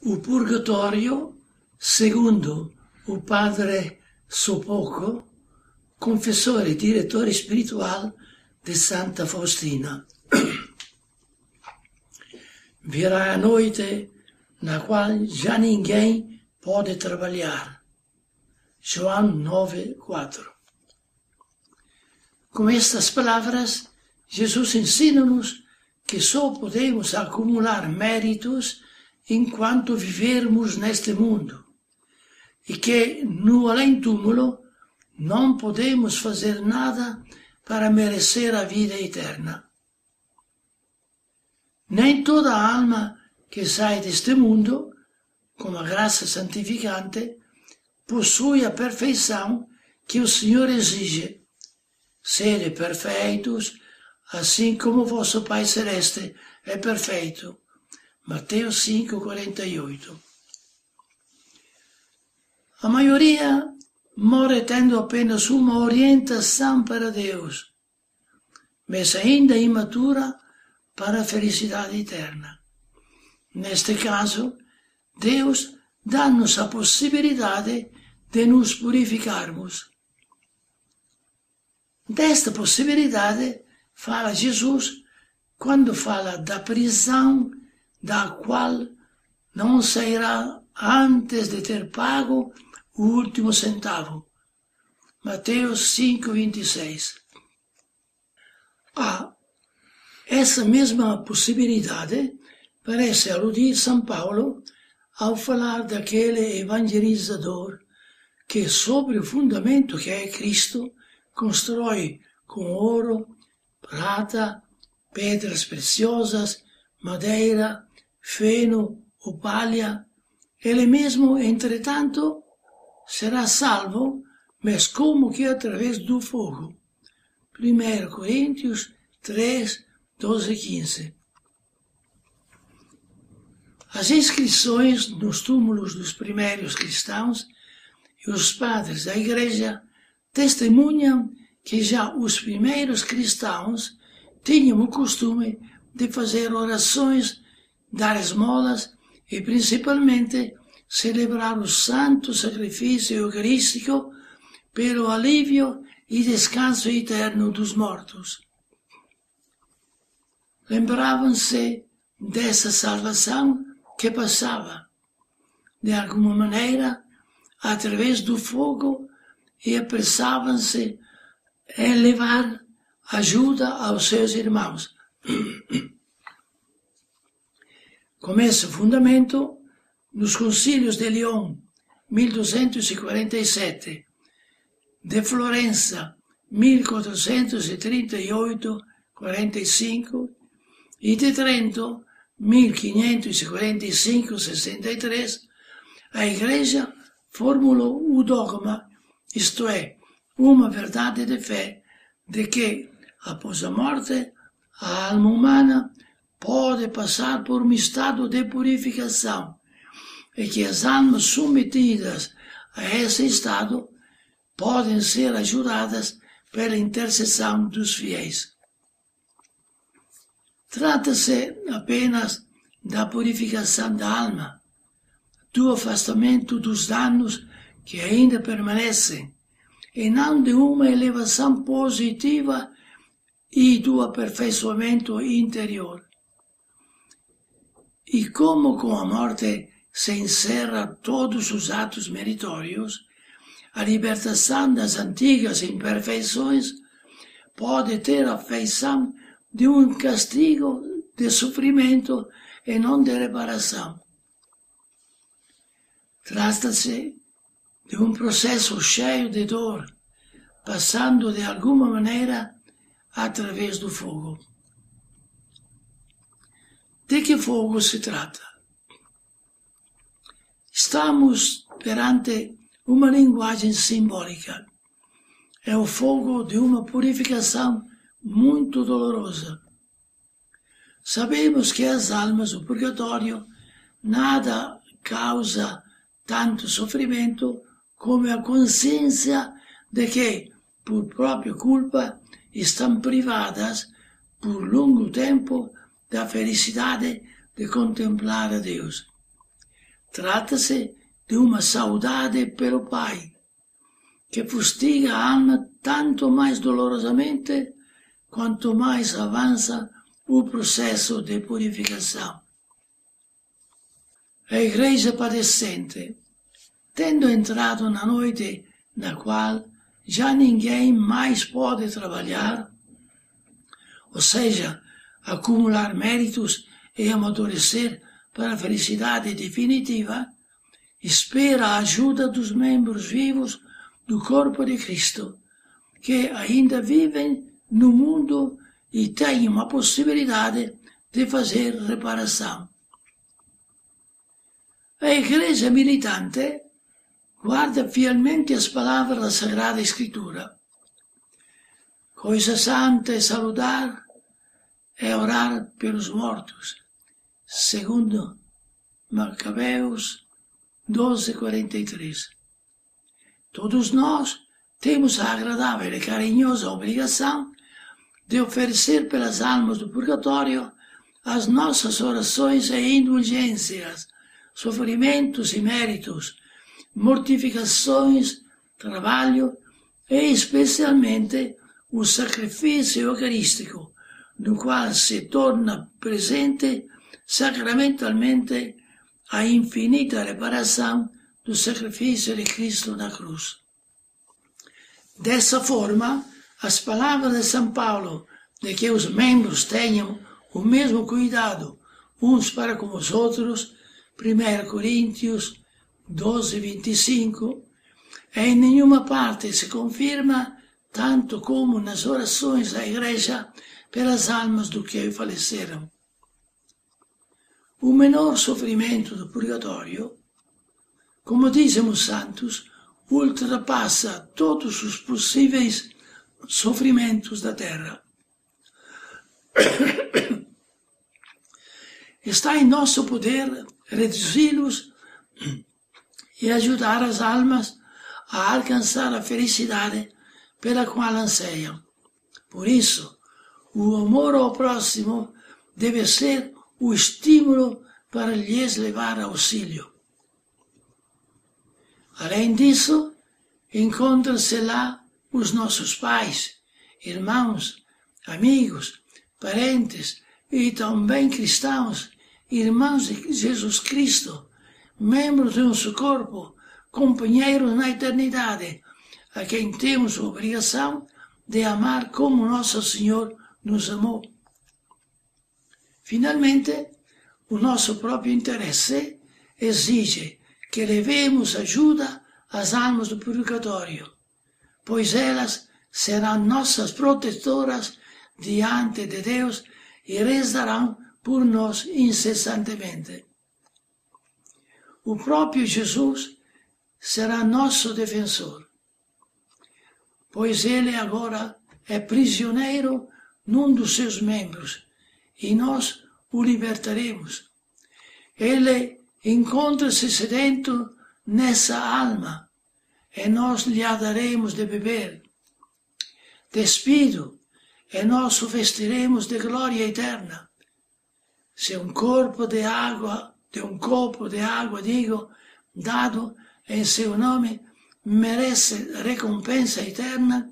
O Purgatorio, secondo o padre Sopoco, confessore e direttore spirituale di Santa Faustina. Virá a noite na qual já ninguém pode trabalhar. João 9:4. Com estas palavras, Jesus ensina-nos que só podemos acumular méritos enquanto vivermos neste mundo e que no além-túmulo não podemos fazer nada para merecer a vida eterna. Nem toda alma que sai deste mundo, com a graça santificante, possui a perfeição que o Senhor exige. Sede perfeitos, assim como vosso Pai Celeste é perfeito. Mateus 5:48. A maioria morre tendo apenas uma orientação para Deus, mas ainda imatura para a felicidade eterna. Neste caso, Deus dá-nos a possibilidade de nos purificarmos. Desta possibilidade fala Jesus quando fala da prisão da qual não sairá antes de ter pago o último centavo. Mateus 5:26. Essa mesma possibilidade parece aludir São Paulo ao falar daquele evangelizador que, sobre o fundamento que é Cristo, constrói com ouro, prata, pedras preciosas, madeira, feno ou palha. Ele mesmo, entretanto, será salvo, mas como que através do fogo. 1 Coríntios 3, 12 e 15. As inscrições nos túmulos dos primeiros cristãos e os padres da Igreja testemunham que já os primeiros cristãos tinham o costume de fazer orações, dar esmolas e, principalmente, celebrar o santo sacrifício eucarístico pelo alívio e descanso eterno dos mortos. Lembravam-se dessa salvação que passava, de alguma maneira, através do fogo e apressavam-se em levar ajuda aos seus irmãos. Com esse fundamento, nos concílios de Lyon, 1247, de Florença, 1438-45, e de Trento, 1545-63, a Igreja formulou o dogma, isto é, uma verdade de fé, de que, após a morte, a alma humana pode passar por um estado de purificação e que as almas submetidas a esse estado podem ser ajudadas pela intercessão dos fiéis. Trata-se apenas da purificação da alma, do afastamento dos danos que ainda permanecem, e não de uma elevação positiva e do aperfeiçoamento interior. E como com a morte se encerra todos os atos meritórios, a libertação das antigas imperfeições pode ter a feição de um castigo de sofrimento e não de reparação. Trata-se de um processo cheio de dor, passando de alguma maneira através do fogo. De que fogo se trata? Estamos perante uma linguagem simbólica. É o fogo de uma purificação muito dolorosa. Sabemos que as almas do purgatório nada causa tanto sofrimento como a consciência de que, por própria culpa, estão privadas por longo tempo da felicidade de contemplar a Deus. Trata-se de uma saudade pelo Pai, que fustiga a alma tanto mais dolorosamente quanto mais avança o processo de purificação. A Igreja padecente, tendo entrato na noite na qual já ninguém mais pode trabalhar, ou seja, acumular méritos e amadurecer para a felicidade definitiva, espera a ajuda dos membros vivos do corpo de Cristo, que ainda vivem no mundo e têm uma possibilidade de fazer reparação. A Igreja militante guarda fielmente as palavras da Sagrada Escritura. Coisa santa é saludar e orar pelos mortos, segundo Macabeus 12:43. Todos nós temos a agradável e carinhosa obrigação de oferecer pelas almas do purgatório as nossas orações e indulgências, sofrimentos e méritos, mortificações, trabalho e especialmente o sacrifício eucarístico, no qual se torna presente sacramentalmente a infinita reparação do sacrifício de Cristo na cruz. Dessa forma, as palavras de São Paulo de que os membros tenham o mesmo cuidado uns para com os outros, 1 Coríntios 12:25, em nenhuma parte se confirma, tanto como nas orações da Igreja pelas almas do que faleceram. O menor sofrimento do purgatório, como dizem os santos, ultrapassa todos os possíveis sofrimentos da terra. Está em nosso poder reduzi-los e ajudar as almas a alcançar a felicidade pela qual anseiam. Por isso, o amor ao próximo deve ser o estímulo para lhes levar auxílio. Além disso, encontram-se lá os nossos pais, irmãos, amigos, parentes e também cristãos, irmãos de Jesus Cristo, membros de nosso corpo, companheiros na eternidade, a quem temos a obrigação de amar como Nosso Senhor nos amou. Finalmente, o nosso próprio interesse exige que levemos ajuda às almas do purgatório, pois elas serão nossas protetoras diante de Deus e rezarão por nós incessantemente. O próprio Jesus será nosso defensor, pois ele agora é prisioneiro num dos seus membros e nós o libertaremos. Ele encontra-se sedento nessa alma e nós lhe daremos de beber. Despido e nós o vestiremos de glória eterna. Se um copo de água, dado em seu nome, merece recompensa eterna,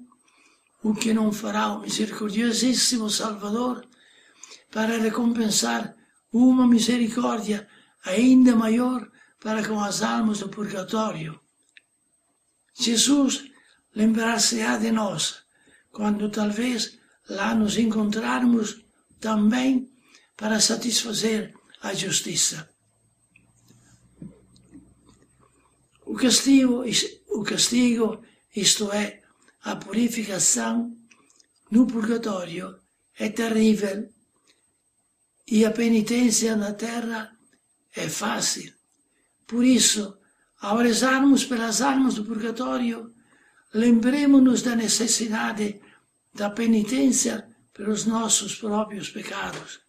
o que não fará o misericordiosíssimo Salvador para recompensar uma misericórdia ainda maior para com as almas do purgatório? Jesus lembrar-se-á de nós, quando talvez lá nos encontrarmos também para satisfazer a justiça. O castigo, isto é, a purificação no purgatório, é terrível e a penitência na terra é fácil. Por isso, ao rezarmos pelas almas do purgatório, lembremos-nos da necessidade da penitência pelos nossos próprios pecados.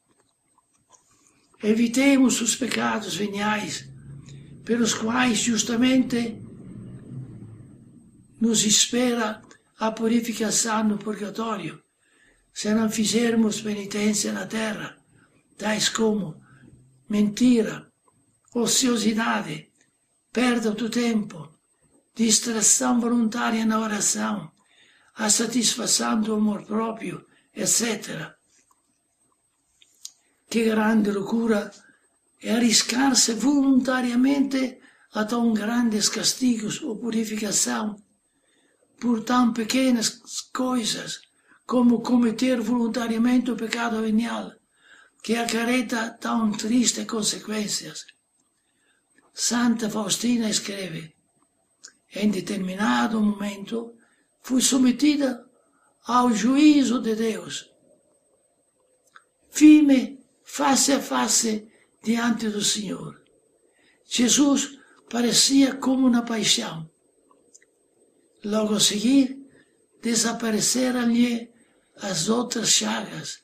Evitemos os pecados veniais, pelos quais justamente nos espera a purificação no purgatório, se não fizermos penitência na terra, tais como mentira, ociosidade, perda do tempo, distração voluntária na oração, a satisfação do amor próprio, etc. Que grande loucura é arriscar-se voluntariamente a tão grandes castigos ou purificação por tão pequenas coisas como cometer voluntariamente o pecado venial, que acarreta tão tristes consequências. Santa Faustina escreve: em determinado momento fui submetida ao juízo de Deus. Vi-me face a face diante do Senhor. Jesus parecia como uma paixão. Logo a seguir, desapareceram-lhe as outras chagas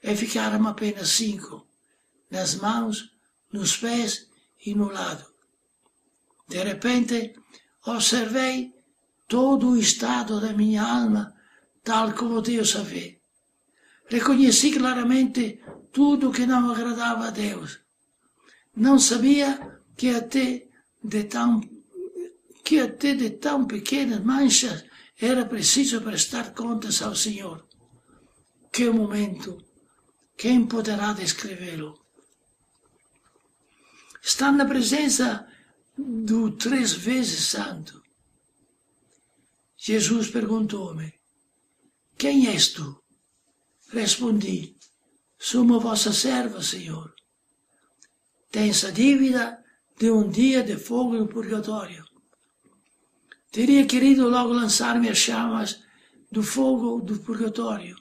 e ficaram apenas 5, nas mãos, nos pés e no lado. De repente, observei todo o estado da minha alma, tal como Deus a vê. Reconheci claramente tudo que não agradava a Deus. Não sabia que até de tão pequenas manchas era preciso prestar contas ao Senhor. Que momento! Quem poderá descrevê-lo? Está na presença do 3 vezes Santo. Jesus perguntou-me: quem és tu? Respondi: sou uma vossa serva, Senhor. Tens a dívida de um dia de fogo no purgatório. Teria querido logo lançar-me as chamas do fogo do purgatório,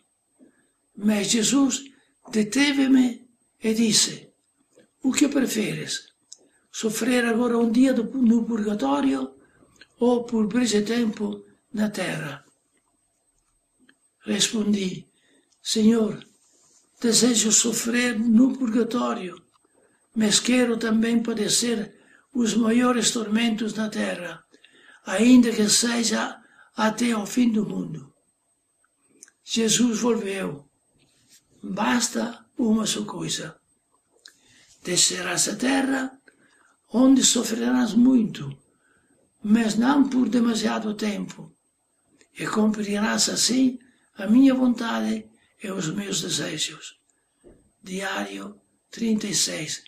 mas Jesus deteve-me e disse: o que preferes? Sofrer agora um dia no purgatório ou por breve tempo na terra? Respondi: Senhor, desejo sofrer no purgatório, mas quero também padecer os maiores tormentos na terra, ainda que seja até ao fim do mundo. Jesus volveu: basta uma só coisa. Descerás à terra, onde sofrerás muito, mas não por demasiado tempo, e cumprirás assim a minha vontade e os meus desejos. Diário 36.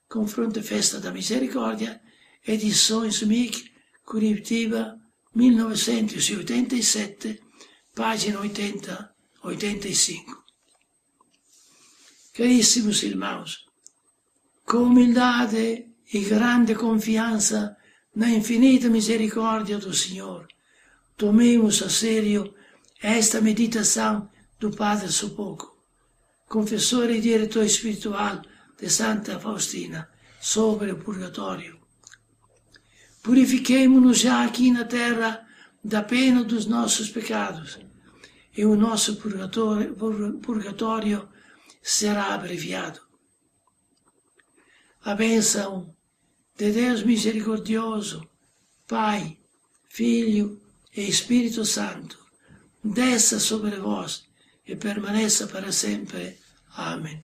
Confronto Festa da Misericórdia, Edições MIC, Curitiba, 1987, página 80-85. Caríssimos irmãos, com humildade e grande confiança na infinita misericórdia do Senhor, tomemos a sério esta meditação do Padre Sopoco, confessor e diretor espiritual de Santa Faustina, sobre o purgatório. Purifiquemo-nos já aqui na terra da pena dos nossos pecados, e o nosso purgatório será abreviado. A bênção de Deus misericordioso, Pai, Filho e Espírito Santo, desça sobre vós e permaneça para sempre. Amém.